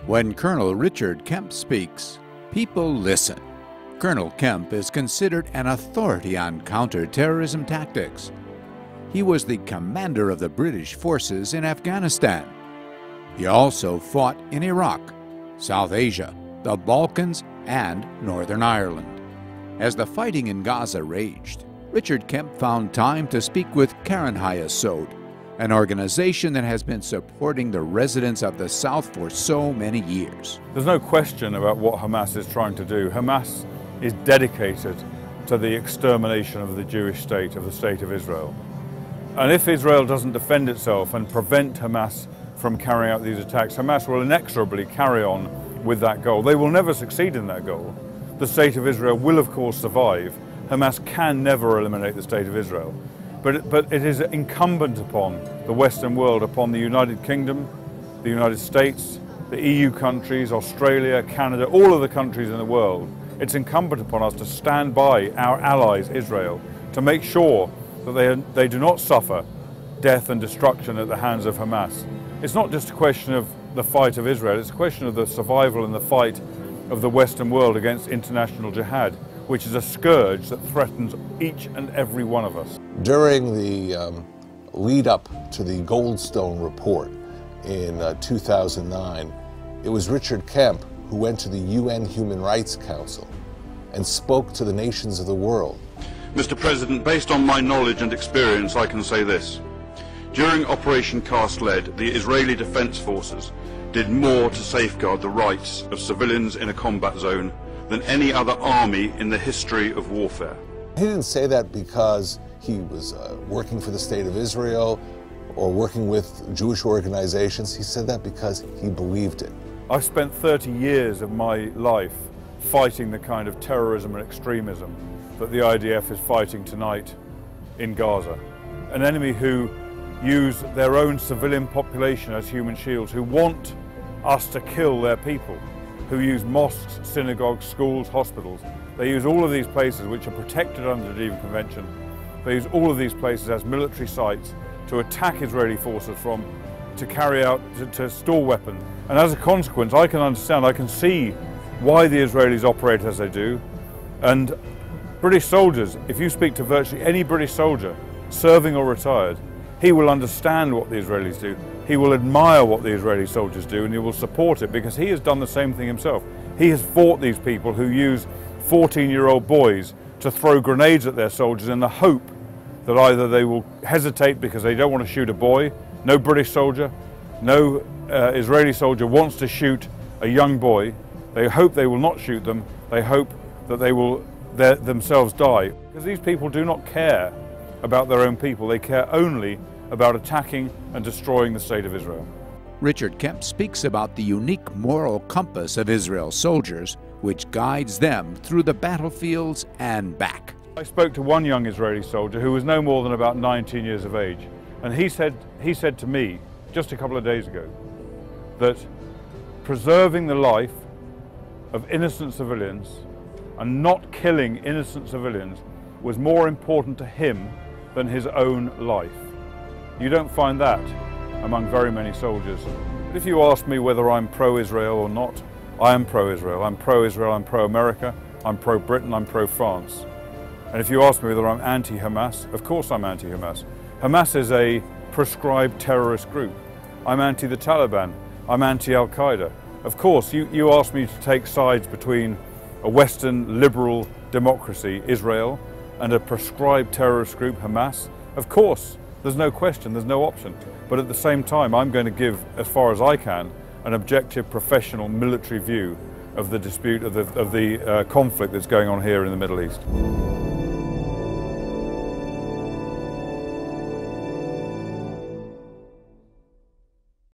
When Colonel Richard Kemp speaks, people listen. Colonel Kemp is considered an authority on counter-terrorism tactics. He was the commander of the British forces in Afghanistan. He also fought in Iraq, South Asia, the Balkans, and Northern Ireland. As the fighting in Gaza raged, Richard Kemp found time to speak with Keren Hayesod, an organization that has been supporting the residents of the South for so many years. There's no question about what Hamas is trying to do. Hamas is dedicated to the extermination of the Jewish state, of the state of Israel. And if Israel doesn't defend itself and prevent Hamas from carrying out these attacks, Hamas will inexorably carry on with that goal. They will never succeed in that goal. The state of Israel will, of course, survive. Hamas can never eliminate the state of Israel. But it is incumbent upon the Western world, upon the United Kingdom, the United States, the EU countries, Australia, Canada, all of the countries in the world, it's incumbent upon us to stand by our allies, Israel, to make sure that they do not suffer death and destruction at the hands of Hamas. It's not just a question of the fight of Israel, it's a question of the survival and the fight of the Western world against international jihad, which is a scourge that threatens each and every one of us. During the lead up to the Goldstone report in 2009, it was Richard Kemp who went to the UN Human Rights Council and spoke to the nations of the world. Mr. President, based on my knowledge and experience, I can say this. During Operation Cast Lead, the Israeli Defense Forces did more to safeguard the rights of civilians in a combat zone than any other army in the history of warfare. He didn't say that because he was working for the state of Israel or working with Jewish organizations. He said that because he believed it. I've spent 30 years of my life fighting the kind of terrorism and extremism that the IDF is fighting tonight in Gaza. An enemy who use their own civilian population as human shields, who want us to kill their people, who use mosques, synagogues, schools, hospitals. They use all of these places which are protected under the Geneva Convention. They use all of these places as military sites to attack Israeli forces from, to carry out, to store weapons. And as a consequence, I can understand, I can see why the Israelis operate as they do. And British soldiers, if you speak to virtually any British soldier, serving or retired, he will understand what the Israelis do. He will admire what the Israeli soldiers do, and he will support it because he has done the same thing himself. He has fought these people who use 14-year-old boys to throw grenades at their soldiers in the hope that either they will hesitate because they don't want to shoot a boy. No British soldier, no Israeli soldier wants to shoot a young boy. They hope they will not shoot them. They hope that they will themselves die. Because these people do not care about their own people. They care only about attacking and destroying the state of Israel. Richard Kemp speaks about the unique moral compass of Israel's soldiers, which guides them through the battlefields and back. I spoke to one young Israeli soldier who was no more than about 19 years of age, and he said to me just a couple of days ago that preserving the life of innocent civilians and not killing innocent civilians was more important to him than his own life. You don't find that among very many soldiers. But if you ask me whether I'm pro-Israel or not, I am pro-Israel. I'm pro-Israel, I'm pro-America, I'm pro-Britain, I'm pro-France. And if you ask me whether I'm anti-Hamas, of course I'm anti-Hamas. Hamas is a prescribed terrorist group. I'm anti the Taliban, I'm anti-Al-Qaeda. Of course, you ask me to take sides between a Western liberal democracy, Israel, and a prescribed terrorist group, Hamas. Of course, there's no question, there's no option. But at the same time, I'm going to give, as far as I can, an objective, professional, military view of the dispute, of the conflict that's going on here in the Middle East.